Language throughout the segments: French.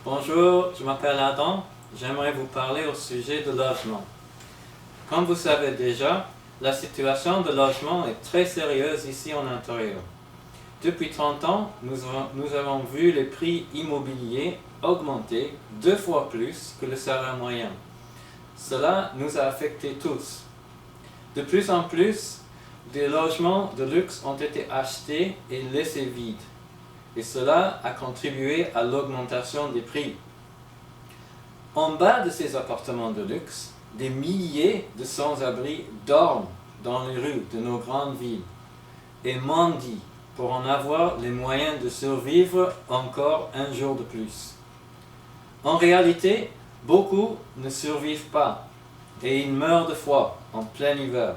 Bonjour, je m'appelle Adam. J'aimerais vous parler au sujet de logement. Comme vous savez déjà, la situation de logement est très sérieuse ici en Ontario. Depuis 30 ans, nous avons vu les prix immobiliers augmenter 2 fois plus que le salaire moyen. Cela nous a affectés tous. De plus en plus, des logements de luxe ont été achetés et laissés vides. Et cela a contribué à l'augmentation des prix. En bas de ces appartements de luxe, des milliers de sans-abri dorment dans les rues de nos grandes villes et mendient pour en avoir les moyens de survivre encore un jour de plus. En réalité, beaucoup ne survivent pas et ils meurent de froid en plein hiver.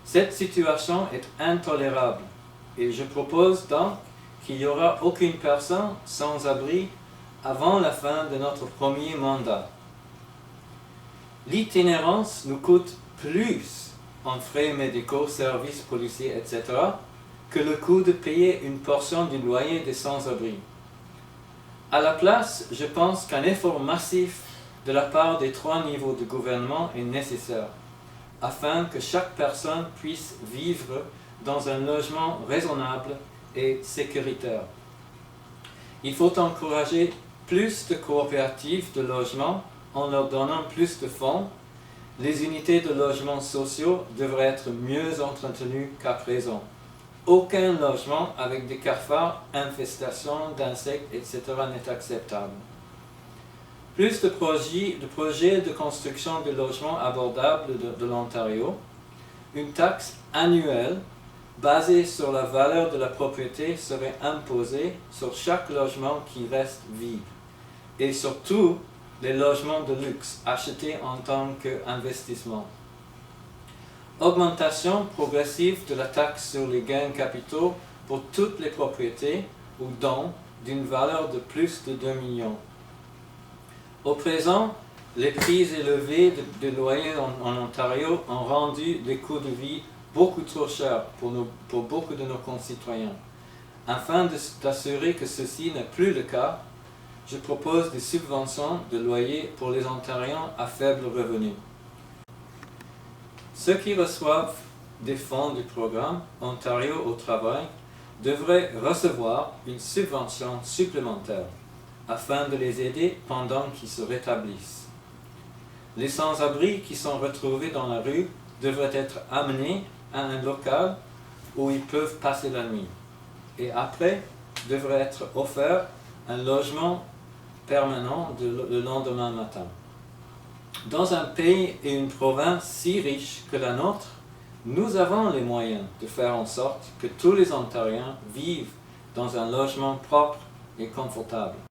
Cette situation est intolérable et je propose donc qu'il n'y aura aucune personne sans abri avant la fin de notre premier mandat. L'itinérance nous coûte plus en frais médicaux, services policiers, etc., que le coût de payer une portion du loyer des sans-abri. À la place, je pense qu'un effort massif de la part des 3 niveaux de gouvernement est nécessaire, afin que chaque personne puisse vivre dans un logement raisonnable et sécuritaire. Il faut encourager plus de coopératives de logement en leur donnant plus de fonds. Les unités de logements sociaux devraient être mieux entretenues qu'à présent. Aucun logement avec des cafards, infestations d'insectes, etc. n'est acceptable. Plus de projets de construction de logements abordables de l'Ontario, une taxe annuelle basée sur la valeur de la propriété serait imposée sur chaque logement qui reste vide, et surtout les logements de luxe achetés en tant qu'investissement. Augmentation progressive de la taxe sur les gains capitaux pour toutes les propriétés ou dons d'une valeur de plus de 2 millions. Au présent, les prix élevés de loyers en Ontario ont rendu les coûts de vie beaucoup trop chers pour beaucoup de nos concitoyens. Afin d'assurer que ceci n'est plus le cas, je propose des subventions de loyer pour les Ontariens à faible revenu. Ceux qui reçoivent des fonds du programme Ontario au travail devraient recevoir une subvention supplémentaire afin de les aider pendant qu'ils se rétablissent. Les sans-abri qui sont retrouvés dans la rue devraient être amenés à un local où ils peuvent passer la nuit et après devrait être offert un logement permanent le lendemain matin. Dans un pays et une province si riches que la nôtre, nous avons les moyens de faire en sorte que tous les Ontariens vivent dans un logement propre et confortable.